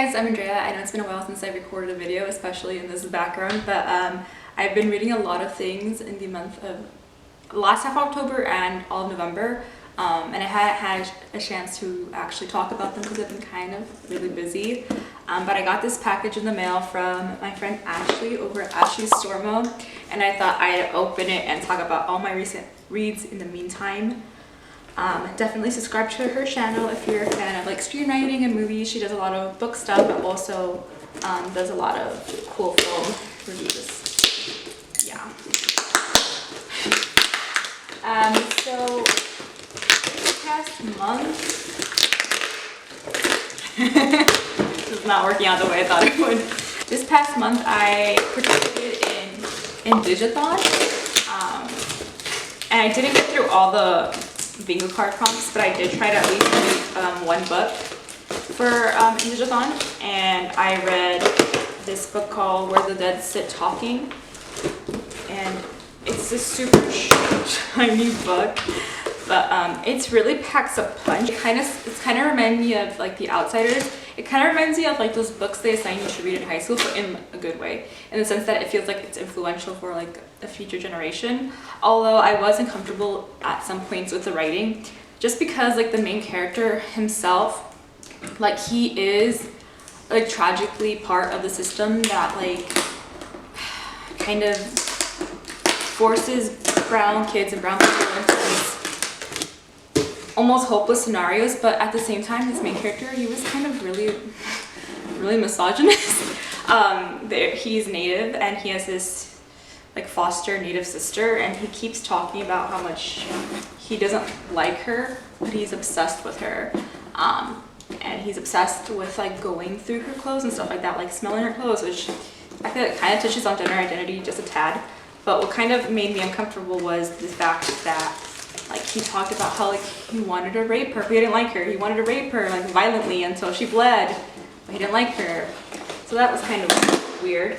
guys, I'm Andrea. I know it's been a while since I recorded a video, especially in this background, but I've been reading a lot of things in the month of last half of October and all of November, and I hadn't had a chance to actually talk about them because I've been kind of really busy. But I got this package in the mail from my friend Ashley over at Ashley's Stormo, and I thought I'd open it and talk about all my recent reads in the meantime. Definitely subscribe to her channel if you're a fan of like screenwriting and movies. She does a lot of book stuff, but also does a lot of cool film reviews. Yeah. So this past month, this is not working out the way I thought it would. This past month, I participated in Digithon, and I didn't get through all the bingo card prompts, but I did try to at least read one book for Digithon, and I read this book called Where the Dead Sit Talking, and it's a super short, tiny book, but it's really packs a punch. It kind of reminds me of like The Outsiders. It kind of reminds me of like those books they assign you to read in high school, but in a good way, in the sense that it feels like it's influential for like a future generation. Although I was uncomfortable at some points with the writing, just because like the main character himself, like he is like tragically part of the system that like kind of forces brown kids and brown people into these almost hopeless scenarios. But at the same time, his main character, he was kind of really misogynist. He's native and he has this like foster native sister, and he keeps talking about how much he doesn't like her, but he's obsessed with her. And he's obsessed with like going through her clothes and stuff like that, like smelling her clothes, which I feel like kind of touches on gender identity just a tad. But what kind of made me uncomfortable was the fact that like he talked about how like he wanted to rape her, but he didn't like her. He wanted to rape her like violently until she bled, but he didn't like her. So that was kind of weird.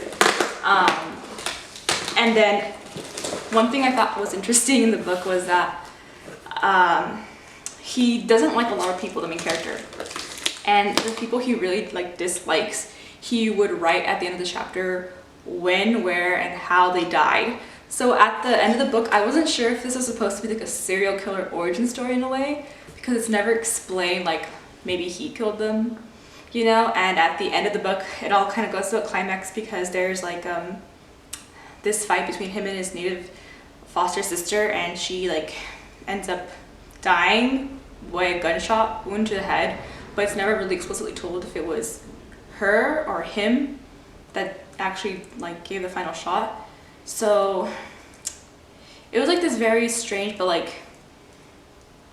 And then one thing I thought was interesting in the book was that he doesn't like a lot of people, the main character. And the people he really like dislikes, he would write at the end of the chapter when, where, and how they died. So at the end of the book, I wasn't sure if this was supposed to be like a serial killer origin story in a way, because it's never explained like maybe he killed them, you know. And at the end of the book, it all kind of goes to a climax because there's like this fight between him and his native foster sister, and she like ends up dying by a gunshot wound to the head, but it's never really explicitly told if it was her or him that actually like gave the final shot. So it was like this very strange but like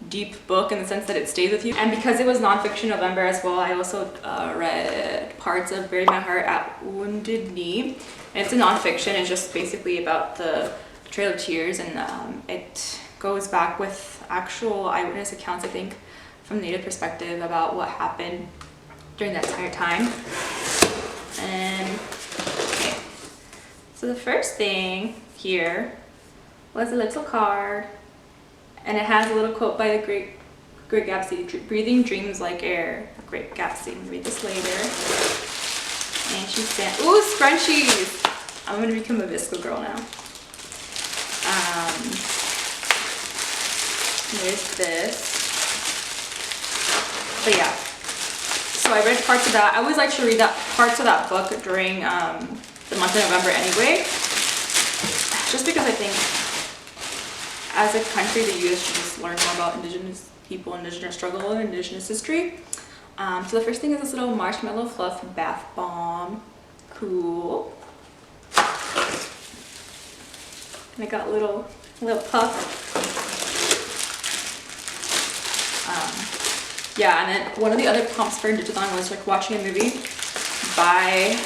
deep book in the sense that it stays with you. And because it was nonfiction November as well, I also read parts of Bury My Heart at Wounded Knee. And it's a nonfiction. It's just basically about the Trail of Tears, and it goes back with actual eyewitness accounts, I think, from the Native perspective about what happened during that entire time. And okay, so the first thing here was a little card, and it has a little quote by the great Gatsby: "Breathing dreams like air." Great Gatsby. I'm gonna read this later. And she said, "Ooh, scrunchies! I'm gonna become a Visco girl now." There's this. But yeah, so I read parts of that. I always like to read parts of that book during the month of November anyway, just because I think as a country the youth should just learn more about indigenous people, indigenous struggle, and indigenous history. So the first thing is this little marshmallow fluff bath bomb. Cool. And I got a little puff. Yeah, and then one of the other prompts for Digithon was like watching a movie by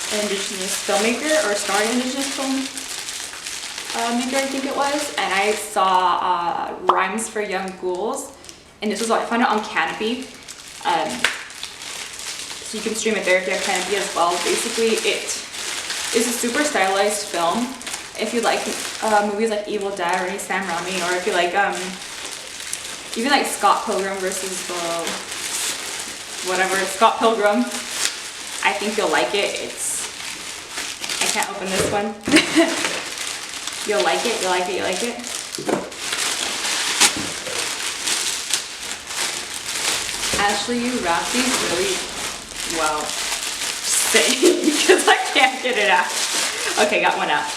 an indigenous filmmaker or starring indigenous filmmaker, I think it was. And I saw Rhymes for Young Ghouls, and this was I found it on Canopy. So you can stream it there if you have Canopy as well. Basically, it is a super stylized film. If you like movies like Evil Dead or any Sam Raimi, or if you like even like Scott Pilgrim versus the whatever, Scott Pilgrim, I think you'll like it. I can't open this one. You'll like it, you'll like it, you'll like it. Ashley, you wrap these really well. Just saying, because I can't get it out. Okay, got one out.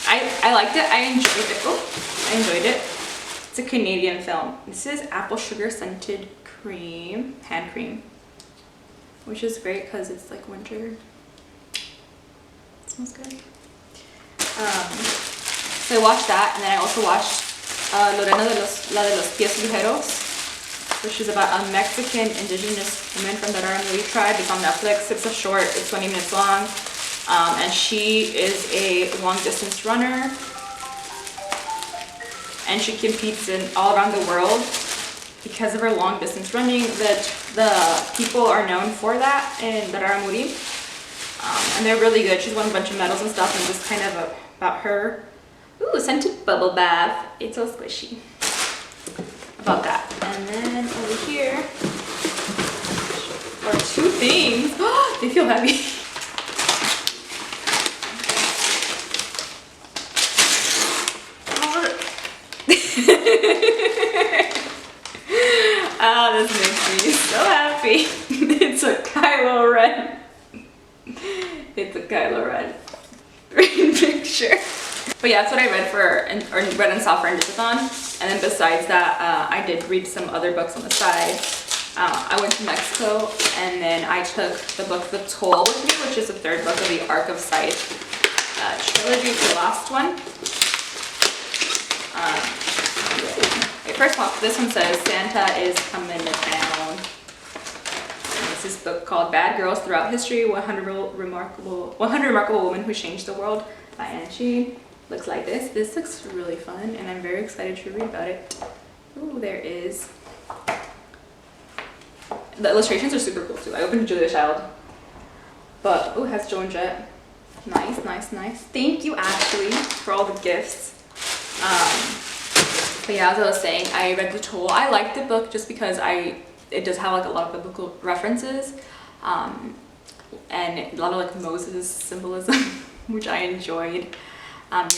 I liked it. I enjoyed it. Oh, I enjoyed it. It's a Canadian film. This is apple sugar scented cream, hand cream, which is great because it's like winter. It smells good. So I watched that, and then I also watched Lorena de los Pies Ligeros, which is about a Mexican indigenous woman from the Raramuri tribe. It's on Netflix. It's a short. It's 20 minutes long. And she is a long distance runner, and she competes in all around the world because of her long distance running. The people are known for that in the Raramuri, and they're really good. She's won a bunch of medals and stuff, and just kind of about her. Ooh, scented bubble bath. It's so squishy. About that. And then over here are two things. They feel heavy. Oh, this makes me so happy. It's a Kylo Ren. It's a Kylo Ren picture. But yeah, that's what I read read and saw for Indigathon. And then besides that, I did read some other books on the side. I went to Mexico, and then I took the book The Toll with me, which is the third book of the Arc of Sight trilogy, the last one. First one, this one says Santa is coming to town. And this is a book called Bad Girls Throughout History, 100 Remarkable Women Who Changed the World by Anne Sheen. Looks like this. This looks really fun, and I'm very excited to read about it. Ooh, there is. The illustrations are super cool too. I opened Julia Child. But, oh, it has Joan Jett. Nice, nice, nice. Thank you, Ashley, for all the gifts. But yeah, as I was saying, I read The Toll. I liked the book just because it does have like a lot of biblical references, and a lot of like Moses symbolism, which I enjoyed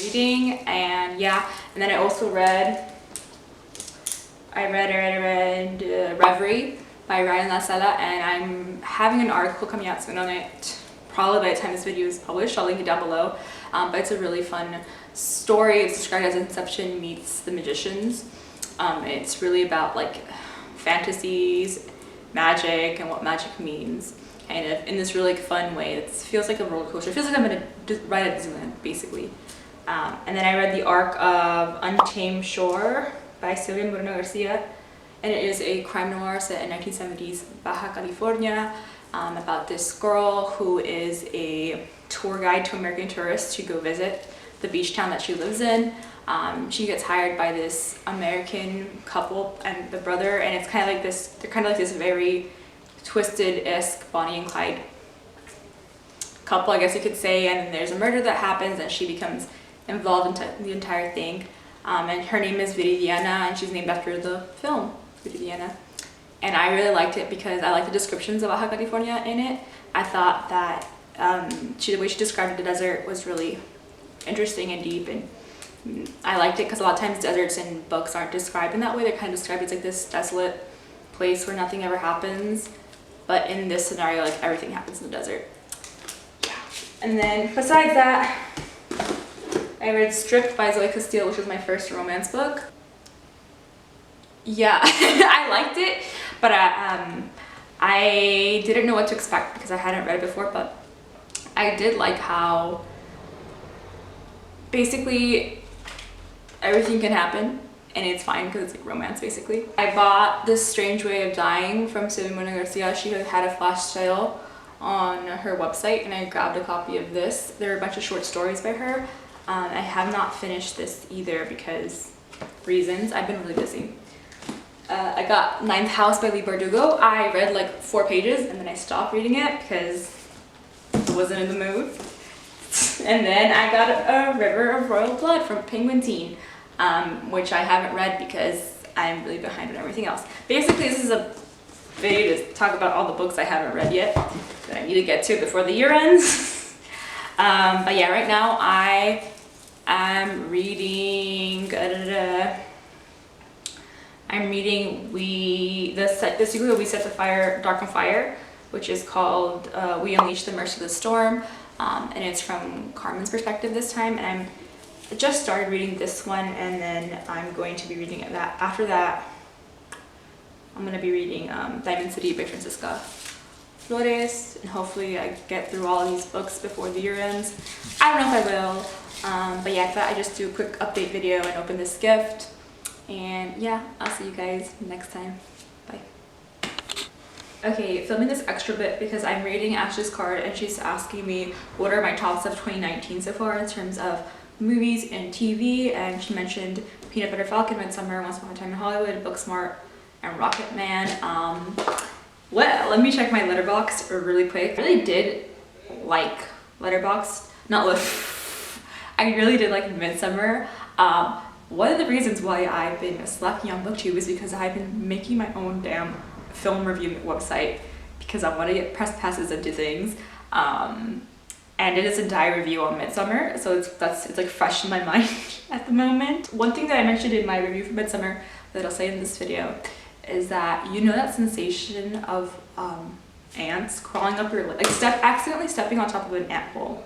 reading. And yeah, and then I also read Reverie by Ryan La Sala, and I'm having an article coming out soon on it. Probably by the time this video is published, I'll link it down below. But it's a really fun story. It's described as Inception meets The Magicians. It's really about like fantasies, magic, and what magic means, kind of in this really fun way. It feels like a roller coaster. It feels like I'm gonna ride at Disneyland, basically. And then I read The Arc of Untamed Shore by Silvia Moreno Garcia, and it is a crime noir set in 1970s Baja California, about this girl who is a tour guide to American tourists to go visit the beach town that she lives in. She gets hired by this American couple and the brother, and it's kind of like this, they're kind of like this very twisted-esque Bonnie and Clyde couple, I guess you could say. And there's a murder that happens, and she becomes involved in the entire thing. And her name is Viridiana, and she's named after the film Viridiana. And I really liked it because I liked the descriptions of Baja California in it. I thought that the way she described the desert was really interesting and deep, and I liked it because a lot of times deserts in books aren't described in that way. They're kind of described as like this desolate place where nothing ever happens, but in this scenario, like everything happens in the desert. Yeah. And then besides that, I read Stripped by Zoe Castile, which was my first romance book. Yeah, I liked it, but I didn't know what to expect because I hadn't read it before. But I did like how basically everything can happen and it's fine because it's like romance, basically. I bought This Strange Way of Dying from Silvia Moreno Garcia. She had a flash sale on her website, and I grabbed a copy of this. There are a bunch of short stories by her. I have not finished this either because reasons. I've been really busy. I got Ninth House by Lee Bardugo. I read like 4 pages and then I stopped reading it because I wasn't in the mood. And then I got A River of Royal Blood from Penguin Teen, which I haven't read because I'm really behind on everything else. Basically, this is a video to talk about all the books I haven't read yet that I need to get to before the year ends. But yeah, right now I am reading. I'm reading the sequel We Set the Fire Dark on Fire, which is called We Unleash the Mercy of the Storm, and it's from Carmen's perspective this time. And I just started reading this one, and then I'm going to be reading that. After that, I'm going to be reading Diamond City by Francisca Flores, and hopefully I get through all of these books before the year ends. I don't know if I will, but yeah, I thought I'd just do a quick update video and open this gift. And yeah, I'll see you guys next time. Bye. Okay, filming this extra bit because I'm reading Ashley's card and she's asking me what are my tops of 2019 so far in terms of movies and TV, and she mentioned Peanut Butter Falcon, Midsummer, Once Upon a Time in Hollywood, Booksmart, and Rocket Man. Well, let me check my Letterboxd really quick. I really did like Letterboxd, I really did like Midsummer. One of the reasons why I've been slacking on BookTube is because I've been making my own damn film review website because I want to get press passes into things. And it is a die review on Midsummer, so it's like fresh in my mind at the moment. One thing that I mentioned in my review for Midsummer that I'll say in this video is that you know that sensation of ants crawling up your leg, like accidentally stepping on top of an ant hole,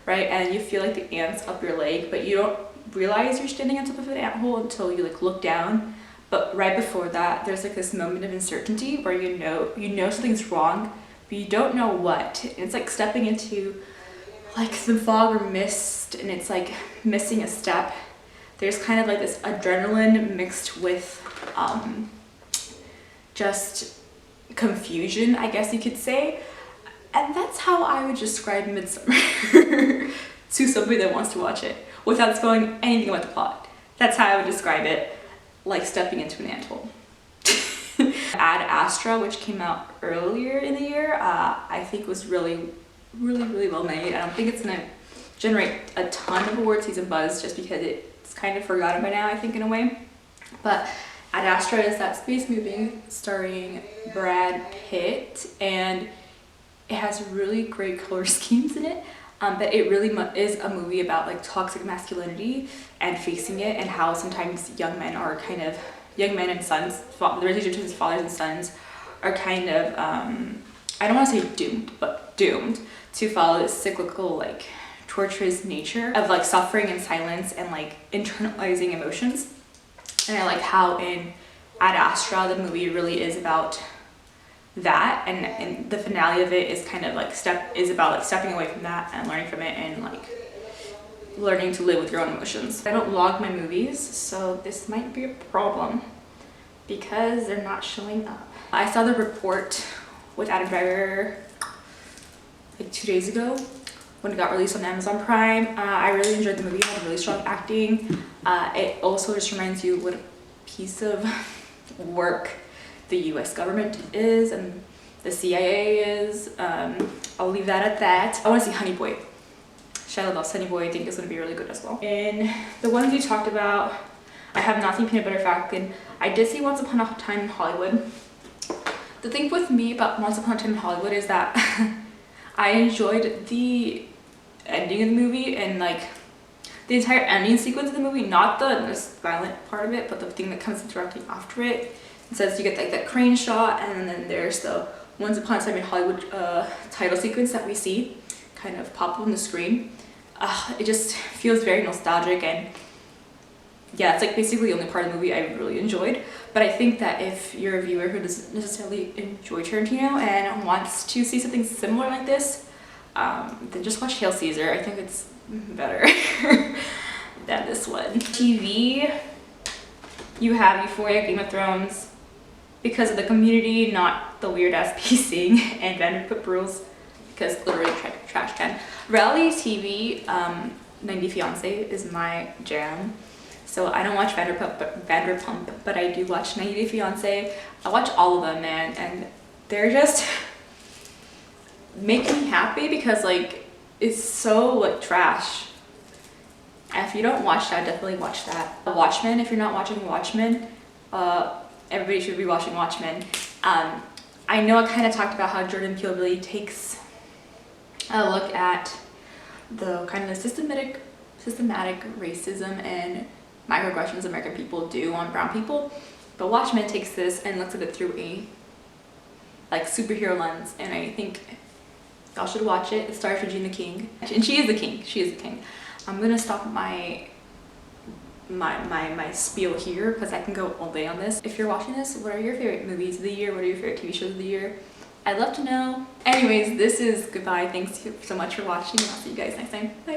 right? And you feel like the ants up your leg, but you don't realize you're standing on top of an ant hole until you like look down. But right before that, there's like this moment of uncertainty where you know something's wrong, but you don't know what. And it's like stepping into like the fog or mist, and it's like missing a step. There's kind of like this adrenaline mixed with just confusion, I guess you could say. And that's how I would describe Midsummer to somebody that wants to watch it without spoiling anything about the plot. That's how I would describe it, like stepping into an anthole. Ad Astra, which came out earlier in the year, I think was really well made. I don't think it's gonna generate a ton of award season buzz just because it's kind of forgotten by now, I think, in a way. But Ad Astra is that space movie starring Brad Pitt, and it has really great color schemes in it. But it really is a movie about like toxic masculinity and facing it, and how sometimes young men and sons, the relationship between fathers and sons are kind of, I don't want to say doomed, but doomed to follow this cyclical, like torturous nature of like suffering in silence and like internalizing emotions. And I like how in Ad Astra, the movie really is about that, and the finale of it is kind of like about like stepping away from that and learning from it, and like learning to live with your own emotions. I don't log my movies, so this might be a problem because they're not showing up. I saw The Report with Adam Driver like 2 days ago when it got released on Amazon Prime. I really enjoyed the movie. It had really strong acting. It also just reminds you what a piece of work the US government is and the CIA is. I'll leave that at that. I want to see Honey Boy. Shia loves Honey Boy. I think it's going to be really good as well. And the ones you talked about, I have not seen Peanut Butter Falcon. I did see Once Upon a Time in Hollywood. The thing with me about Once Upon a Time in Hollywood is that I enjoyed the ending of the movie and like the entire ending sequence of the movie, not the violent part of it, but the thing that comes directly after it. It says you get like that crane shot, and then there's the Once Upon a Time in Hollywood title sequence that we see kind of pop up on the screen. It just feels very nostalgic, and yeah, it's like basically the only part of the movie I really enjoyed. But I think that if you're a viewer who doesn't necessarily enjoy Tarantino and wants to see something similar like this, then just watch Hail Caesar. I think it's better than this one. TV, you have Euphoria, Game of Thrones, because of the community, not the weird ass pacing, and Vanderpump Rules, because literally trash can. Reality TV, 90 Fiance is my jam. So I don't watch Vanderpump, but I do watch 90 Day Fiance. I watch all of them, man, and they're just make me happy because like it's so like trash. And if you don't watch that, definitely watch that. Watchmen, if you're not watching Watchmen, everybody should be watching Watchmen. I know I kind of talked about how Jordan Peele really takes a look at the kind of the systematic racism and microaggressions American people do on brown people, but Watchmen takes this and looks at it through a like superhero lens, and I think y'all should watch it. It stars Regina King, and she is the king. She is the king. I'm gonna stop my spiel here because I can go all day on this. If you're watching this, what are your favorite movies of the year? What are your favorite TV shows of the year? I'd love to know. Anyways, this is goodbye. Thanks so much for watching. I'll see you guys next time. Bye.